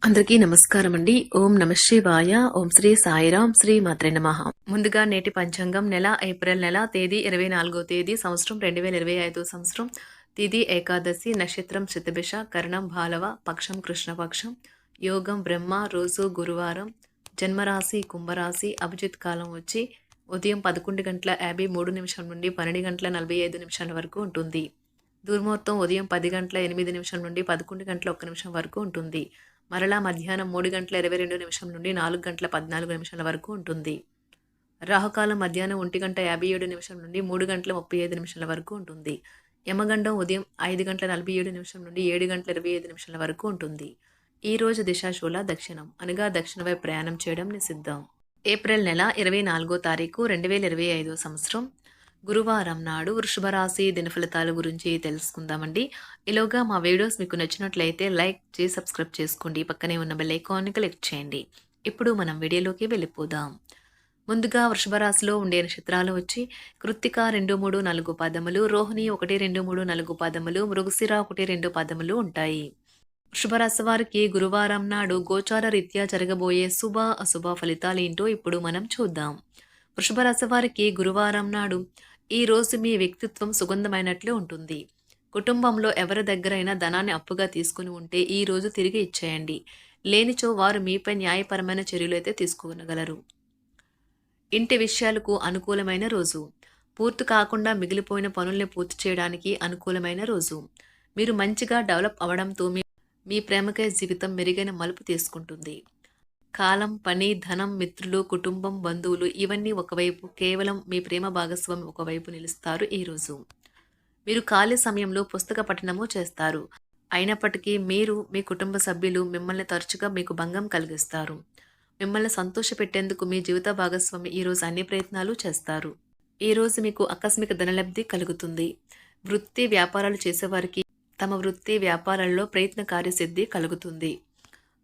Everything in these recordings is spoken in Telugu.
అందరికీ నమస్కారం అండి. ఓం నమ శివాయ. ఓం శ్రీ సాయిరాం. శ్రీ మాత్రే నమః. ముందుగా నేటి పంచాంగం నెల ఏప్రిల్ నెల తేదీ 24వ తేదీ సంవత్సరం 2025 సంవత్సరం తిథి ఏకాదశి నక్షత్రం శతభిష కరణం బాలవ పక్షం కృష్ణపక్షం యోగం బ్రహ్మ రోజు గురువారం జన్మరాశి కుంభరాశి అభిజిత్ కాలం వచ్చి ఉదయం 11:53 నుండి 12:45 వరకు ఉంటుంది. దుర్ముహూర్తం ఉదయం 10:08 నుండి 11:01 వరకు ఉంటుంది. మరలా మధ్యాహ్నం 3:22 నుండి 4:14 వరకు ఉంటుంది. రాహుకాలం మధ్యాహ్నం 1:57 నుండి 3:35 వరకు ఉంటుంది. యమగండం ఉదయం 5:47 నుండి 7:25 వరకు ఉంటుంది. ఈ రోజు దిశాశూల దక్షిణం అనగా దక్షిణ వైపు ప్రయాణం చేయడం నిషిద్ధం. ఏప్రిల్ నెల 24వ తారీఖు 2025 సంవత్సరం గురువారం నాడు వృషభ రాశి దినఫలితాల గురించి తెలుసుకుందామండి. ఈలోగా మా వీడియోస్ మీకు నచ్చినట్లయితే లైక్ చేసి సబ్స్క్రైబ్ చేసుకోండి. పక్కనే ఉన్న బెల్ ఐకాన్ని క్లిక్ చేయండి. ఇప్పుడు మనం వీడియోలోకి వెళ్ళిపోదాం. ముందుగా వృషభ రాశిలో ఉండే నక్షత్రాలు వచ్చి కృత్తిక 2, 3, 4 పాదములు, రోహిణి 1, 2, 3, 4 పాదములు, మృగశిర 1, 2 పాదములు ఉంటాయి. వృషభ రాశి వారికి గురువారం నాడు గోచార రీత్యా జరగబోయే శుభ అశుభ ఫలితాలు ఏంటో ఇప్పుడు మనం చూద్దాం. వృషభ రాశి వారికి గురువారం నాడు ఈ రోజు మీ వ్యక్తిత్వం సుగంధమైనట్లే ఉంటుంది. కుటుంబంలో ఎవరి దగ్గరైనా ధనాన్ని అప్పుగా తీసుకుని ఉంటే ఈ రోజు తిరిగి ఇచ్చేయండి. లేనిచో వారు మీపై న్యాయపరమైన చర్యలు అయితే తీసుకోగలరు. ఇంటి విషయాలకు అనుకూలమైన రోజు. పూర్తి కాకుండా మిగిలిపోయిన పనుల్ని పూర్తి చేయడానికి అనుకూలమైన రోజు. మీరు మంచిగా డెవలప్ అవడంతో మీ ప్రేమకై జీవితం మెరుగైన మలుపు తీసుకుంటుంది. కాలం, పని, ధనం, మిత్రులు, కుటుంబం, బంధువులు ఇవన్నీ ఒకవైపు, కేవలం మీ ప్రేమ భాగస్వామి ఒకవైపు నిలుస్తారు. ఈరోజు మీరు ఖాళీ సమయంలో పుస్తక పఠనము చేస్తారు. అయినప్పటికీ మీరు మీ కుటుంబ సభ్యులు మిమ్మల్ని తరచుగా మీకు భంగం కలిగిస్తారు. మిమ్మల్ని సంతోషపెట్టేందుకు మీ జీవిత భాగస్వామి ఈరోజు అన్ని ప్రయత్నాలు చేస్తారు. ఈరోజు మీకు ఆకస్మిక ధనలబ్ధి కలుగుతుంది. వృత్తి వ్యాపారాలు చేసేవారికి తమ వృత్తి వ్యాపారాల్లో ప్రయత్న కార్యసిద్ధి కలుగుతుంది.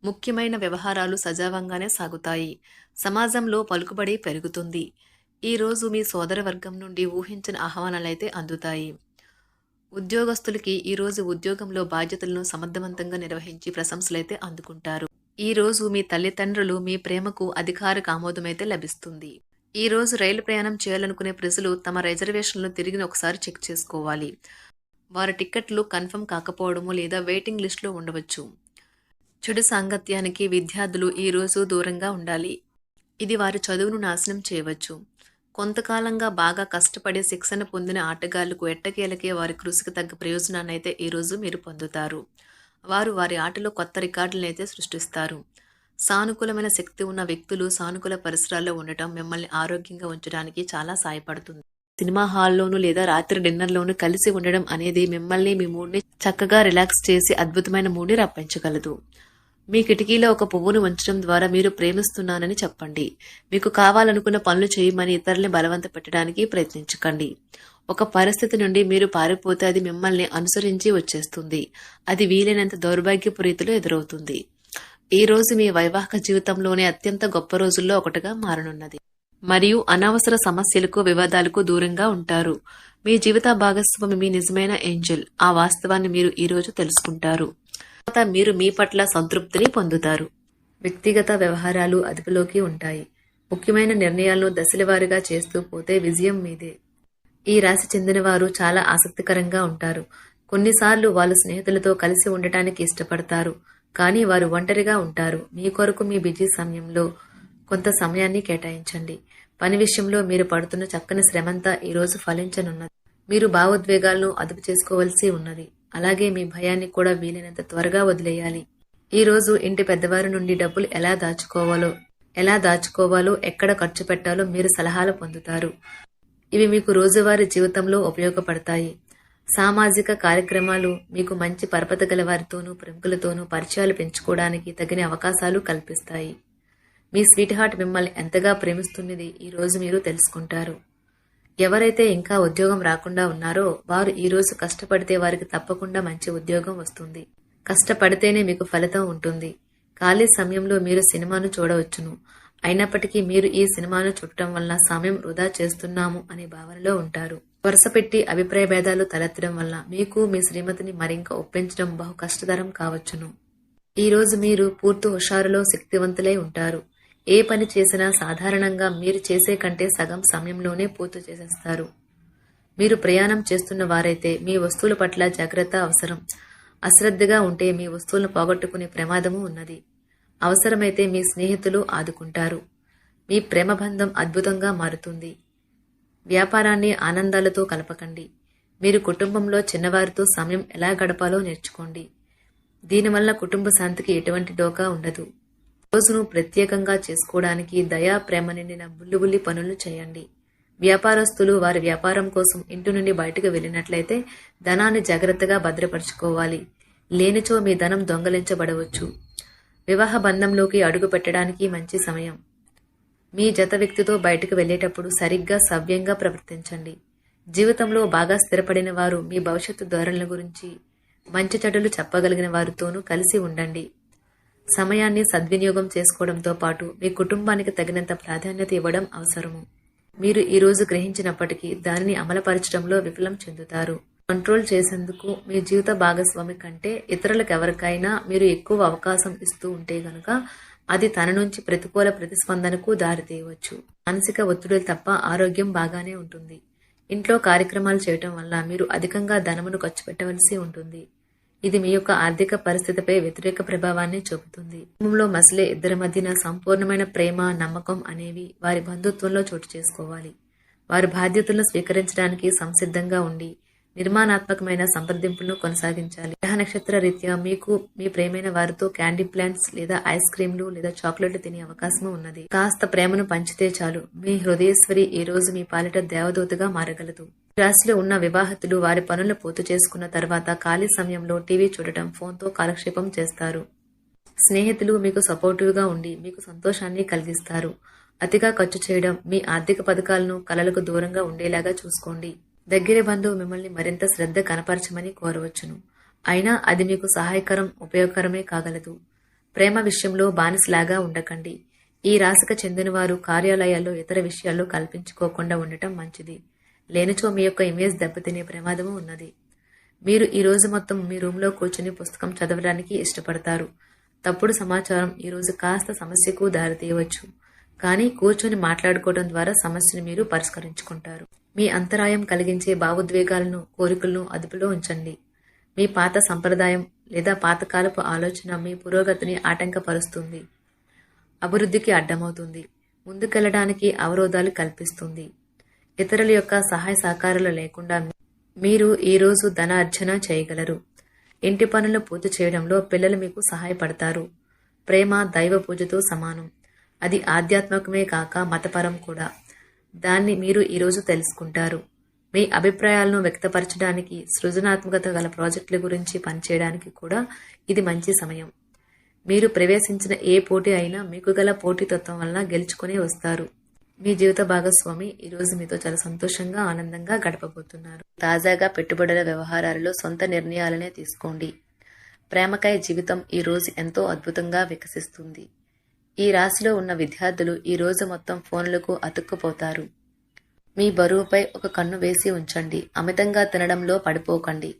ముఖ్యమైన వ్యవహారాలు సజావంగానే సాగుతాయి. సమాజంలో పలుకుబడి పెరుగుతుంది. ఈరోజు మీ సోదర వర్గం నుండి ఊహించిన ఆహ్వానాలైతే అందుతాయి. ఉద్యోగస్తులకి ఈరోజు ఉద్యోగంలో బాధ్యతలను సమర్థవంతంగా నిర్వహించి ప్రశంసలైతే అందుకుంటారు. ఈరోజు మీ తల్లిదండ్రులు మీ ప్రేమకు అధికారిక ఆమోదమైతే లభిస్తుంది. ఈరోజు రైలు ప్రయాణం చేయాలనుకునే ప్రజలు తమ రిజర్వేషన్లను తిరిగి ఒకసారి చెక్ చేసుకోవాలి. వారి టిక్కెట్లు కన్ఫర్మ్ కాకపోవడము లేదా వెయిటింగ్ లిస్టులో ఉండవచ్చు. చెడు సాంగత్యానికి విద్యార్థులు ఈరోజు దూరంగా ఉండాలి. ఇది వారి చదువును నాశనం చేయవచ్చు. కొంతకాలంగా బాగా కష్టపడి శిక్షణ పొందిన ఆటగాళ్లకు ఎట్టకేలకే వారి కృషికి తగ్గ ప్రయోజనాన్ని అయితే ఈరోజు మీరు పొందుతారు. వారు వారి ఆటలో కొత్త రికార్డులను అయితే సృష్టిస్తారు. సానుకూలమైన శక్తి ఉన్న వ్యక్తులు సానుకూల పరిసరాల్లో ఉండటం మిమ్మల్ని ఆరోగ్యంగా ఉంచడానికి చాలా సహాయపడుతుంది. సినిమా హాల్లోనూ లేదా రాత్రి డిన్నర్లోనూ కలిసి ఉండడం అనేది మిమ్మల్ని మీ మూడ్ని చక్కగా రిలాక్స్ చేసి అద్భుతమైన మూడ్ని రప్పించగలదు. మీ కిటికీలో ఒక పువ్వును ఉంచడం ద్వారా మీరు ప్రేమిస్తున్నానని చెప్పండి. మీకు కావాలనుకున్న పనులు చేయమని ఇతరుల్ని బలవంత పెట్టడానికి ప్రయత్నించకండి. ఒక పరిస్థితి నుండి మీరు పారిపోతే అది మిమ్మల్ని అనుసరించి వచ్చేస్తుంది. అది వీలైనంత దౌర్భాగ్యపు రీతిలో ఎదురవుతుంది. ఈ రోజు మీ వైవాహిక జీవితంలోనే అత్యంత గొప్ప రోజుల్లో ఒకటిగా మారనున్నది. మరియు అనవసర సమస్యలకు వివాదాలకు దూరంగా ఉంటారు. మీ జీవిత భాగస్వామి మీ నిజమైన ఏంజెల్. ఆ వాస్తవాన్ని మీరు ఈ రోజు తెలుసుకుంటారు. మీరు మీ పట్ల సంతృప్తిని పొందుతారు. వ్యక్తిగత వ్యవహారాలు అదుపులోకి ఉంటాయి. ముఖ్యమైన నిర్ణయాలను దశలవారీగా చేస్తూ పోతే విజయం మీదే. ఈ రాశి చెందిన వారు చాలా ఆసక్తికరంగా ఉంటారు. కొన్నిసార్లు వాళ్ళు స్నేహితులతో కలిసి ఉండటానికి ఇష్టపడతారు, కానీ వారు ఒంటరిగా ఉంటారు. మీ కొరకు మీ బిజీ సమయంలో కొంత సమయాన్ని కేటాయించండి. పని విషయంలో మీరు పడుతున్న చక్కని శ్రమంతా ఈరోజు ఫలించనున్నది. మీరు భావోద్వేగాలను అదుపు చేసుకోవలసి ఉన్నది. అలాగే మీ భయాన్ని కూడా వీలైనంత త్వరగా వదిలేయాలి. ఈ రోజు ఇంటి పెద్దవారి నుండి డబ్బులు ఎలా దాచుకోవాలో ఎక్కడ ఖర్చు పెట్టాలో మీరు సలహాలు పొందుతారు. ఇవి మీకు రోజువారీ జీవితంలో ఉపయోగపడతాయి. సామాజిక కార్యక్రమాలు మీకు మంచి పరపతి గల వారితోనూ ప్రముఖులతోనూ పరిచయాలు పెంచుకోవడానికి తగిన అవకాశాలు కల్పిస్తాయి. మీ స్వీట్ హార్ట్ మిమ్మల్ని ఎంతగా ప్రేమిస్తున్నది ఈ రోజు మీరు తెలుసుకుంటారు. ఎవరైతే ఇంకా ఉద్యోగం రాకుండా ఉన్నారో వారు ఈ రోజు కష్టపడితే వారికి తప్పకుండా మంచి ఉద్యోగం వస్తుంది. కష్టపడితేనే మీకు ఫలితం ఉంటుంది. ఖాళీ సమయంలో మీరు సినిమాను చూడవచ్చును. అయినప్పటికీ మీరు ఈ సినిమాను చూడటం వలన సమయం వృధా చేస్తున్నాము అనే భావనలో ఉంటారు. వరుసపెట్టి అభిప్రాయ భేదాలు తలెత్తడం వల్ల మీకు మీ శ్రీమతిని మరింక ఒప్పించడం బహు కష్టతరం కావచ్చును. ఈరోజు మీరు పూర్తి హుషారులో శక్తివంతులై ఉంటారు. ఏ పని చేసినా సాధారణంగా మీరు చేసే కంటే సగం సమయంలోనే పూర్తి చేసేస్తారు. మీరు ప్రయాణం చేస్తున్న వారైతే మీ వస్తువుల పట్ల జాగ్రత్త అవసరం. అశ్రద్ధగా ఉంటే మీ వస్తువులను పోగొట్టుకునే ప్రమాదము ఉన్నది. అవసరమైతే మీ స్నేహితులు ఆదుకుంటారు. మీ ప్రేమ బంధం అద్భుతంగా మారుతుంది. వ్యాపారాన్ని ఆనందాలతో కలపకండి. మీరు కుటుంబంలో చిన్నవారితో సమయం ఎలా గడపాలో నేర్చుకోండి. దీనివల్ల కుటుంబ శాంతికి ఎటువంటి డోకా ఉండదు. రోజును ప్రత్యేకంగా చేసుకోవడానికి దయా ప్రేమ నిండిన బుల్లిబుల్లి పనులు చేయండి. వ్యాపారస్తులు వారి వ్యాపారం కోసం ఇంటి నుండి బయటకు వెళ్ళినట్లయితే ధనాన్ని జాగ్రత్తగా భద్రపరచుకోవాలి. లేనిచో మీ ధనం దొంగలించబడవచ్చు. వివాహ బంధంలోకి అడుగు పెట్టడానికి మంచి సమయం. మీ జత వ్యక్తితో బయటకు వెళ్లేటప్పుడు సరిగ్గా సవ్యంగా ప్రవర్తించండి. జీవితంలో బాగా స్థిరపడిన వారు మీ భవిష్యత్తు ధోరణుల గురించి మంచి చెడులు చెప్పగలిగిన వారితోనూ కలిసి ఉండండి. సమయాన్ని సద్వినియోగం చేసుకోవడంతో పాటు మీ కుటుంబానికి తగినంత ప్రాధాన్యత ఇవ్వడం అవసరము. మీరు ఈ రోజు గ్రహించినప్పటికీ దానిని అమలుపరచడంలో విఫలం చెందుతారు. కంట్రోల్ చేసేందుకు మీ జీవిత భాగస్వామి కంటే ఇతరులకు ఎవరికైనా మీరు ఎక్కువ అవకాశం ఇస్తూ ఉంటే గనుక అది తన నుంచి ప్రతికూల ప్రతిస్పందనకు దారితీయవచ్చు. మానసిక ఒత్తిడులు తప్ప ఆరోగ్యం బాగానే ఉంటుంది. ఇంట్లో కార్యక్రమాలు చేయటం వల్ల మీరు అధికంగా ధనమును ఖర్చు పెట్టవలసి ఉంటుంది. ఇది మీ యొక్క ఆర్థిక పరిస్థితిపై వ్యతిరేక ప్రభావాన్ని చూపుతుంది. కుటుంబంలో మసలే ఇద్దరి మధ్యన సంపూర్ణమైన ప్రేమ, నమ్మకం అనేవి వారి బంధుత్వంలో చోటు చేసుకోవాలి. వారి బాధ్యతలను స్వీకరించడానికి సంసిద్ధంగా ఉండి నిర్మాణాత్మకమైన సంప్రదింపులను కొనసాగించాలి. గ్రహ నక్షత్ర రీత్యా మీకు మీ ప్రేమైన వారితో క్యాండీ ప్లాంట్స్ లేదా ఐస్ క్రీంలు లేదా చాక్లెట్లు తినే అవకాశం ఉన్నది. కాస్త ప్రేమను పంచితే చాలు మీ హృదయేశ్వరి ఈ రోజు మీ పాలిట దేవదూతగా మారగలదు. రాశిలో ఉన్న వివాహితులు వారి పనులను పూర్తి చేసుకున్న తర్వాత ఖాళీ సమయంలో టీవీ చూడటం, ఫోన్తో కాలక్షేపం చేస్తారు. స్నేహితులు మీకు సపోర్టివ్గా ఉండి మీకు సంతోషాన్ని కలిగిస్తారు. అతిగా ఖర్చు చేయడం, మీ ఆర్థిక పథకాలను కలలకు దూరంగా ఉండేలాగా చూసుకోండి. దగ్గర బంధువు మిమ్మల్ని మరింత శ్రద్ధ కనపరచమని కోరవచ్చును. అయినా అది మీకు సహాయకరం, ఉపయోగకరమే కాగలదు. ప్రేమ విషయంలో బానిసలాగా ఉండకండి. ఈ రాశికి చెందిన వారు కార్యాలయాల్లో ఇతర విషయాల్లో కల్పించుకోకుండా ఉండటం మంచిది. లేనిచో మీ యొక్క ఇమేజ్ దెబ్బతినే ప్రమాదము ఉన్నది. మీరు ఈ రోజు మొత్తం మీ రూమ్లో కూర్చుని పుస్తకం చదవడానికి ఇష్టపడతారు. తప్పుడు సమాచారం ఈ రోజు కాస్త సమస్యకు దారితీయవచ్చు. కానీ కూర్చొని మాట్లాడుకోవడం ద్వారా సమస్యను మీరు పరిష్కరించుకుంటారు. మీ అంతరాయం కలిగించే భావోద్వేగాలను, కోరికలను అదుపులో ఉంచండి. మీ పాత సంప్రదాయం లేదా పాతకాలపు ఆలోచన మీ పురోగతిని ఆటంకపరుస్తుంది, అభివృద్ధికి అడ్డమవుతుంది, ముందుకెళ్లడానికి అవరోధాలు కల్పిస్తుంది. ఇతరుల యొక్క సహాయ సహకారాలు లేకుండా మీరు ఈ రోజు ధనార్జన చేయగలరు. ఇంటి పనులు పూర్తి చేయడంలో పిల్లలు మీకు సహాయపడతారు. ప్రేమ దైవ పూజతో సమానం. అది ఆధ్యాత్మికమే కాక మతపరం కూడా. దాన్ని మీరు ఈరోజు తెలుసుకుంటారు. మీ అభిప్రాయాలను వ్యక్తపరచడానికి, సృజనాత్మకత గల ప్రాజెక్టుల గురించి పనిచేయడానికి కూడా ఇది మంచి సమయం. మీరు ప్రవేశించిన ఏ పోటీ అయినా మీకు గల పోటీతత్వం వలన గెలుచుకుని వస్తారు. మీ జీవిత భాగస్వామి ఈరోజు మీతో చాలా సంతోషంగా, ఆనందంగా గడపబోతున్నారు. తాజాగా పెట్టుబడుల వ్యవహారాలలో సొంత నిర్ణయాలనే తీసుకోండి. ప్రేమకై జీవితం ఈ రోజు ఎంతో అద్భుతంగా వికసిస్తుంది. ఈ రాశిలో ఉన్న విద్యార్థులు ఈ రోజు మొత్తం ఫోన్లకు అతుక్కుపోతారు. మీ బరువుపై ఒక కన్ను వేసి ఉంచండి. అమితంగా తినడంలో పడిపోకండి.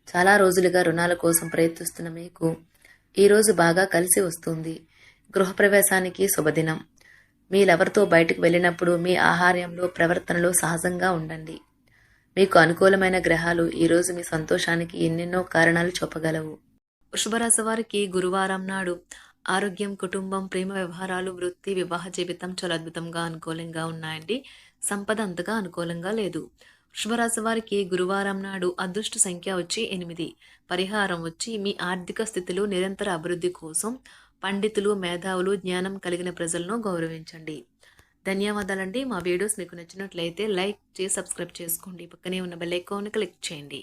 చాలా రోజులుగా రుణాల కోసం ప్రయత్నిస్తున్న మీకు ఈ రోజు బాగా కలిసి వస్తుంది. గృహప్రవేశానికి శుభదినం. మీరెవరితో బయటకు వెళ్ళినప్పుడు మీ ఆహార్యంలో, ప్రవర్తనలో సహజంగా ఉండండి. మీకు అనుకూలమైన గ్రహాలు ఈరోజు మీ సంతోషానికి ఎన్నెన్నో కారణాలు చెప్పగలవు. వృషభరాశి వారికి గురువారం నాడు ఆరోగ్యం, కుటుంబం, ప్రేమ వ్యవహారాలు, వృత్తి, వివాహ జీవితం చాలా అద్భుతంగా అనుకూలంగా ఉన్నాయండి. సంపద అంతగా అనుకూలంగా లేదు. వృషభరాశి వారికి గురువారం నాడు అదృష్ట సంఖ్య వచ్చి 8. పరిహారం వచ్చి మీ ఆర్థిక స్థితిలో నిరంతర అభివృద్ధి కోసం పండితులు, మేధావులు, జ్ఞానం కలిగిన ప్రజలను గౌరవించండి. ధన్యవాదాలండి. మా వీడియోస్ మీకు నచ్చినట్లయితే లైక్ చేసి సబ్స్క్రైబ్ చేసుకోండి. పక్కనే ఉన్న బెల్ ఐకాన్ క్లిక్ చేయండి.